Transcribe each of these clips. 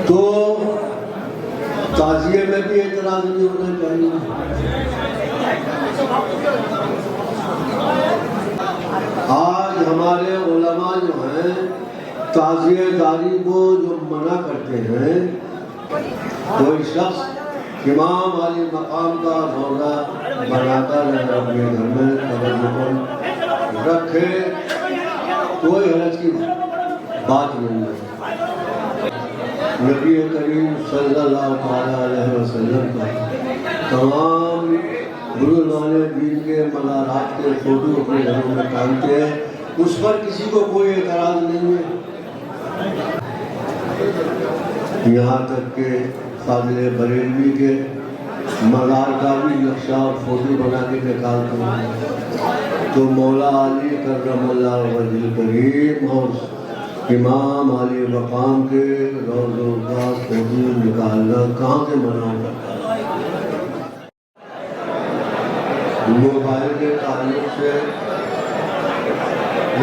تو تعزیے میں بھی اعتراض نہیں ہونا چاہیے. آج ہمارے علماء جو ہیں تعزیہ داری کو جو منع کرتے ہیں، کوئی شخص امام علی مقام کا روزہ بناتا ہے اپنے گھر میں قبر رکھے، کوئی حرج کی بات نہیں ہے. نبی کریم صلی اللہ علیہ وسلم کا تمام بزرگان دین کے مزارات کے فوٹو اپنے گھروں میں ٹانگتے ہیں، اس پر کسی کو کوئی اعتراض نہیں ہے. یہاں تک کہ فاضل بریلوی کے مزار کا بھی نقشہ اور فوٹو بنا کے نکالتے ہیں. تو مولا علی کرم اللہ وجہ کریم اور امام علی مقام کے روزوں کا فوٹو نکالنا کہاں سے منع کرتا ہے؟ موبائل کے تعلق سے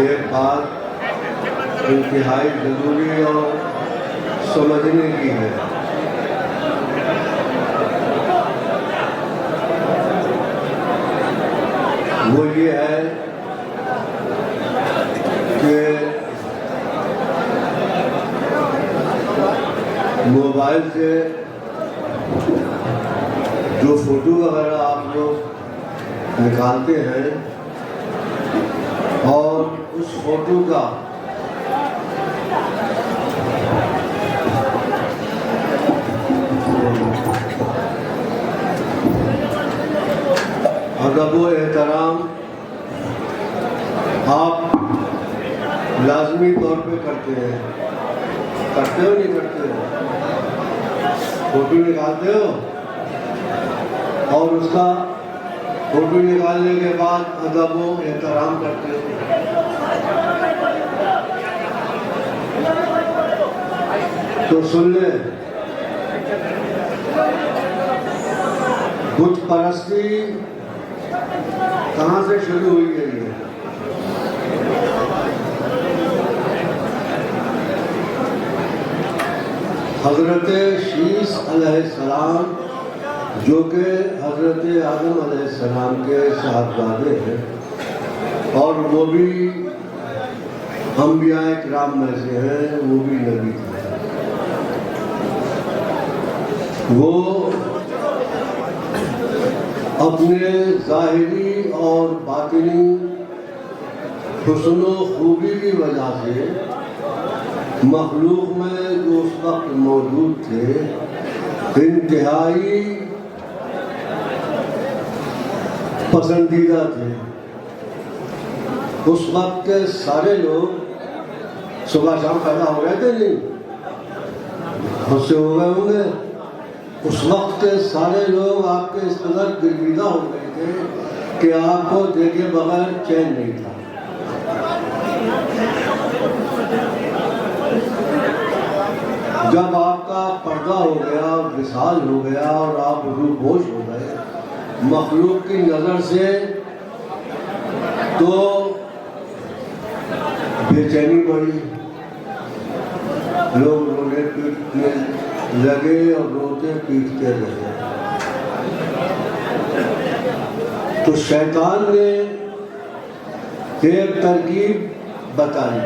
ایک بات انتہائی ضروری اور سمجھنے کی ہے. وہ یہ ہے کہ موبائل سے جو فوٹو وغیرہ آپ لوگ نکالتے ہیں اور اس فوٹو کا ادب و احترام آپ لازمی طور پہ کرتے ہیں. کرتے ہو نہیں کرتے ہو؟ فوٹو نکالتے ہو اور اس کا فوٹو نکالنے کے بعد ادب و احترام کرتے ہو. تو سن لیں، بت پرستی کہاں سے شروع ہوئی ہے؟ حضرت شیس علیہ السلام جو کہ حضرت آدم علیہ السلام کے صاحبزادے ہیں اور وہ بھی انبیاء کرام میں سے ہیں، وہ بھی نبی تھے. وہ اپنے ظاہری اور باطنی حسن و خوبی کی وجہ سے مخلوق میں جو اس وقت موجود تھے انتہائی پسندیدہ تھے. اس وقت کے سارے لوگ صبح شام پیدا ہو گئے تھے، نہیں خود سے ہو گئے ہوں گے. اس وقت کے سارے لوگ آپ کے اس قدر گرویدہ ہو گئے تھے کہ آپ کو دیکھے بغیر چین نہیں تھا. جب آپ کا پردہ ہو گیا، وصال ہو گیا اور آپ روح بوش ہو گئے مخلوق کی نظر سے، تو بے چینی بڑھی. لوگ رونے پیٹنے لگے اور روتے پیٹتے رہے. تو شیطان نے ایک ترکیب بتائی،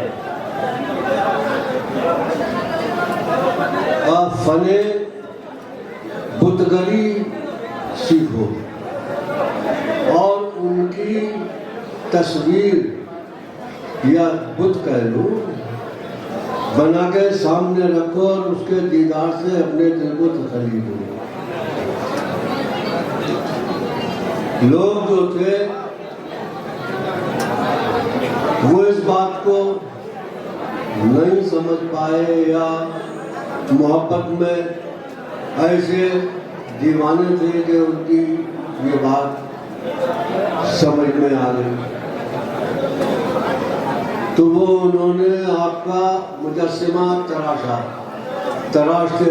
آپ فن بتگری سیکھو اور ان کی تصویر یا بت کہہ لو بنا کے سامنے رکھو اور اس کے دیدار سے اپنے دل کو تسلی دو. لوگ جو تھے وہ اس بات کو نہیں سمجھ پائے یا محبت میں ایسے دیوانے تھے کہ ان کی یہ بات سمجھ میں آ گئی. تو وہ انہوں نے آپ کا مجسمہ تراشا، تراشتے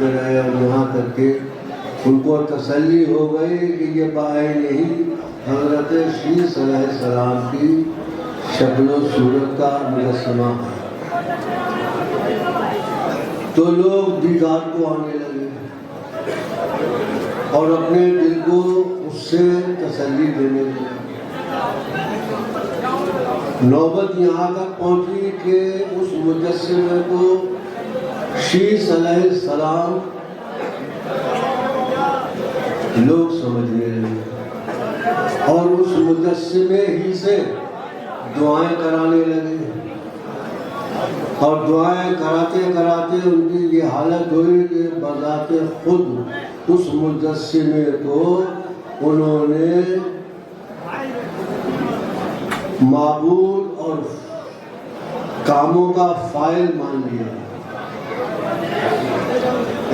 رہے اور یہاں تک کہ ان کو تسلی ہو گئی کہ یہ بعین ہی حضرت شیس علیہ السلام کی شکل و صورت کا مجسمہ ہے. تو لوگ دیدار کو آنے لگے اور اپنے دل کو اس سے تسلی دینے لگے۔ نوبت یہاں تک پہنچی کہ اس مجسمے کو شیس علیہ السلام لوگ سمجھنے لگے اور اس مجسمے ہی سے دعائیں کرانے لگے، اور دعائیں کراتے کراتے ان کی یہ حالت ہوئی کہ بذات خود اس مجسمے کو انہوں نے معبود اور کاموں کا فاعل مان لیا،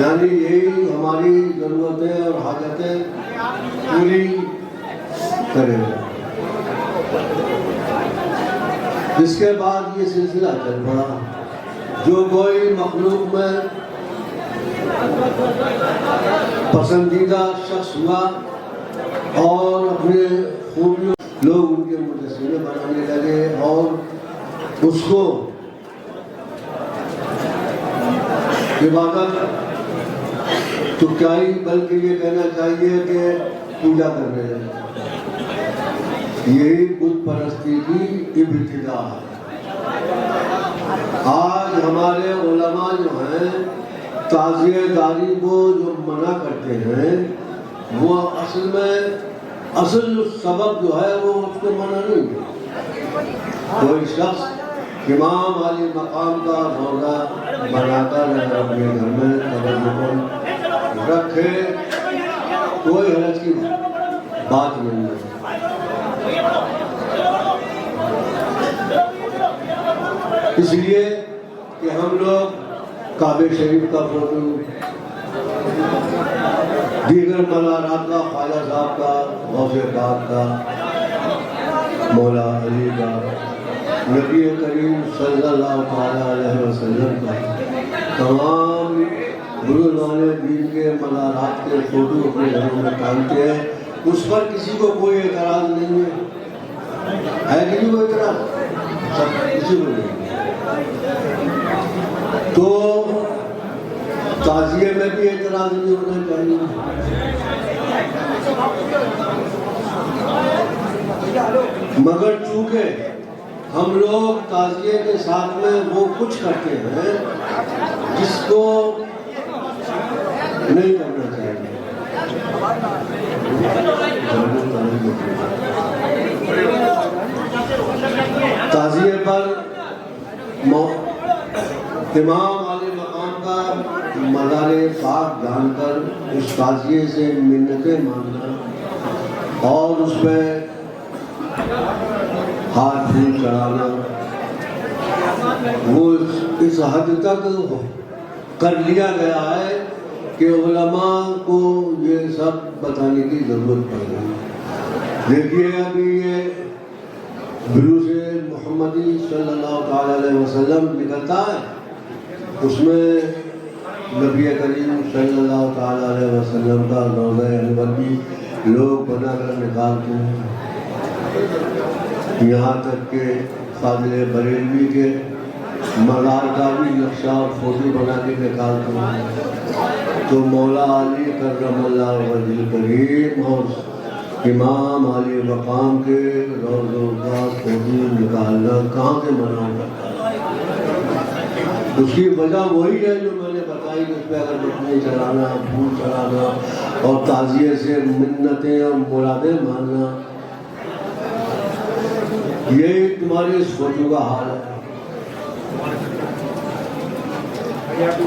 یعنی یہی ہماری ضرورتیں اور حاجتیں پوری کرے گا۔ اس کے بعد یہ سلسلہ چل پڑا، جو کوئی مخلوق میں پسندیدہ شخص ہوا اور اپنے خوبیوں لوگ ان کے مجسمے بنانے لگے اور اس کو عبادت تو کیا ہی بلکہ یہ کہنا چاہیے کہ پوجا کرنے لگے۔ یہی بت پرستی کی ابتدا ہے۔ آج ہمارے علماء جو ہیں تعزیہ داری کو جو منع کرتے ہیں، وہ اصل میں اصل سبب جو ہے وہ اس کو منع نہیں ہے۔ کوئی شخص امام علی مقام کا روزہ بنا کر اپنے گھر میں تبرک رکھے، کوئی حرج کی بات نہیں ہے۔ اس لیے کہ ہم لوگ کعبہ شریف کا فوٹو، دیگر مزارات کا، خواجہ صاحب کا، غوث پاک کا، مولا علی کا، نبی کریم صلی اللہ تعالیٰ علیہ وسلم کا، تمام گروزان دین کے مزارات کے فوٹو اپنے گھروں میں ٹانگتے ہیں۔ اس پر کسی کو کوئی اعتراض نہیں ہے کسی کو اعتراض؟ سب کسی کو نہیں۔ تو تعزیے میں بھی اعتراض نہیں ہونا چاہیے۔ مگر چونکہ ہم لوگ تعزیے کے ساتھ میں وہ کچھ کرتے ہیں جس کو نہیں کرنا چاہیے۔ تعزیے پر امام علی مقام کا مزار پاک جان کر اس تعزیے سے منتیں مانگنا اور اس پہ ہاتھ پھول چڑھانا، وہ اس حد تک کر لیا گیا ہے کہ علماء کو یہ سب بتانے کی ضرورت پڑ گئی۔ دیکھیے ابھی یہ بروز محمدی صلی اللہ تعالیٰ علیہ وسلم نکلتا ہے، اس میں نبی کریم صلی اللہ تعالیٰ علیہ وسلم کا روضہ انور بھی لوگ بنا کر نکالتے ہیں، یہاں تک کہ فاضل بریلوی کے مزار کا بھی نقشہ اور فوٹو بنا کے نکالتے ہیں۔ تو مولا علی کرم اللہ وجہ الکریم اور امام علی مقام کے روضوں کا فوٹو نکالنا کہاں سے منع کرتا ہے؟ اس کی وجہ وہی ہے جو میں نے بتائی کہ اس پہ اگر بٹنے چڑھانا، پھول چڑھانا اور تعزیے سے منتیں اور مرادیں ماننا، یہی تمہارے اس فوٹو کا حال ہے۔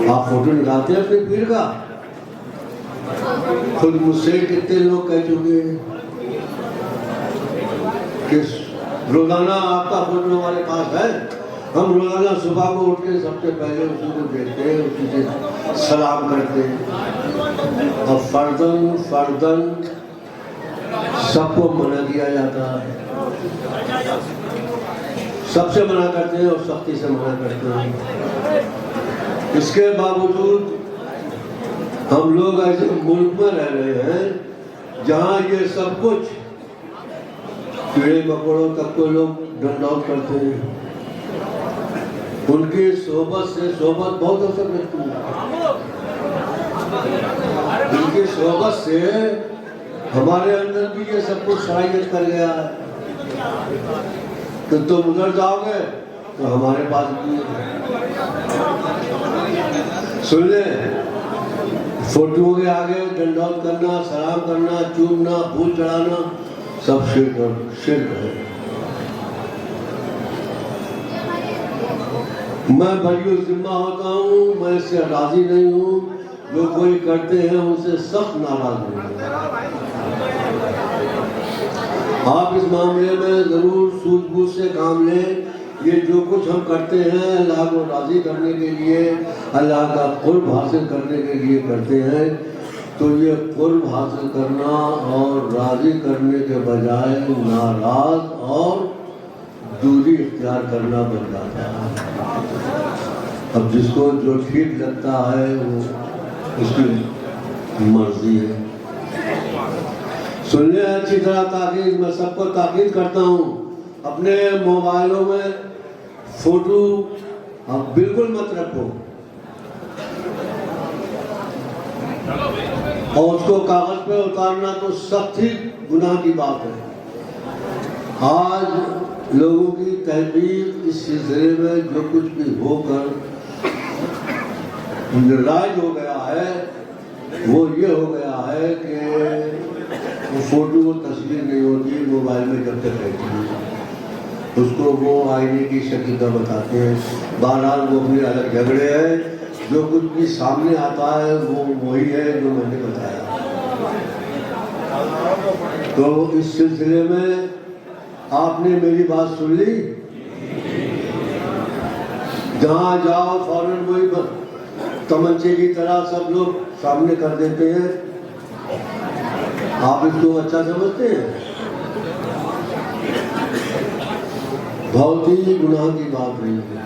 آپ فوٹو نکالتے ہیں اپنے پیر کا، خود مجھ سے کتنے لوگ کہہ چکے ہیں کہ روزانہ آپ کا فوٹو ہمارے پاس ہے، ہم روزانہ صبح کو اٹھ کے سب سے پہلے اسی کو دیکھتے ہیں، اسی سے سلام کرتے ہیں، اور فردن سب کو منع کیا جاتا ہے، سب سے منع کرتے ہیں اور سختی سے منع کرتے ہیں۔ اس کے باوجود ہم لوگ ایسے ملک میں رہ رہے ہیں جہاں یہ سب کچھ کیڑے مکوڑوں تک کو لوگ ڈنڈ آؤٹ کرتے ہیں، ان کی صحبت سے صحبت بہت اثر رکھتی ہے. ان کی صحبت سے ہمارے اندر بھی یہ سب کچھ صلاحیت کر گیا ہے. تو تم ادھر جاؤ گے تو ہمارے پاس بھی سن لیں. فوٹو کے آگے ڈنڈوت کرنا، سلام کرنا، چومنا، پھول چڑھانا سب شرک ہے. میں بری الذمہ ہوتا ہوں، میں اس سے راضی نہیں ہوں. جو کوئی کرتے ہیں ان سے سخت ناراض ہوں. آپ اس معاملے میں ضرور سوجھ بوجھ سے کام لیں. یہ جو کچھ ہم کرتے ہیں اللہ کو راضی کرنے کے لیے، اللہ کا قرب حاصل کرنے کے لیے کرتے ہیں. تو یہ قرب حاصل کرنا اور راضی کرنے کے بجائے ناراض اور دوری اختیار کرنا بن جاتا ہے. اب جس کو جو ٹھیک لگتا ہے وہ اس کی مرضی ہے. سن لیں اچھی طرح تاکید. میں سب کو تاکید کرتا ہوں، اپنے موبائلوں میں فوٹو اب بالکل مت رکھو اور اس کو کاغذ پہ اتارنا تو سخت ہی گناہ کی بات ہے. آج لوگوں کی تحقیق اس سلسلے میں جو کچھ بھی ہو کر رائج ہو گیا ہے وہ یہ ہو گیا ہے کہ وہ فوٹو و تصویر نہیں ہوتی موبائل میں جب تک رہتی ہے. اس کو وہ آئینے کی شکل کا بتاتے ہیں. بہرحال وہ اپنے الگ جھگڑے ہیں. جو کچھ بھی سامنے آتا ہے وہ وہی ہے جو میں نے بتایا. تو اس سلسلے میں آپ نے میری بات سن لی. جہاں جاؤ فوراً وہی تمنچے کی طرح سب لوگ سامنے کر دیتے ہیں. آپ اس کو اچھا سمجھتے ہیں؟ بہت ہی گناہ کی بات نہیں ہے.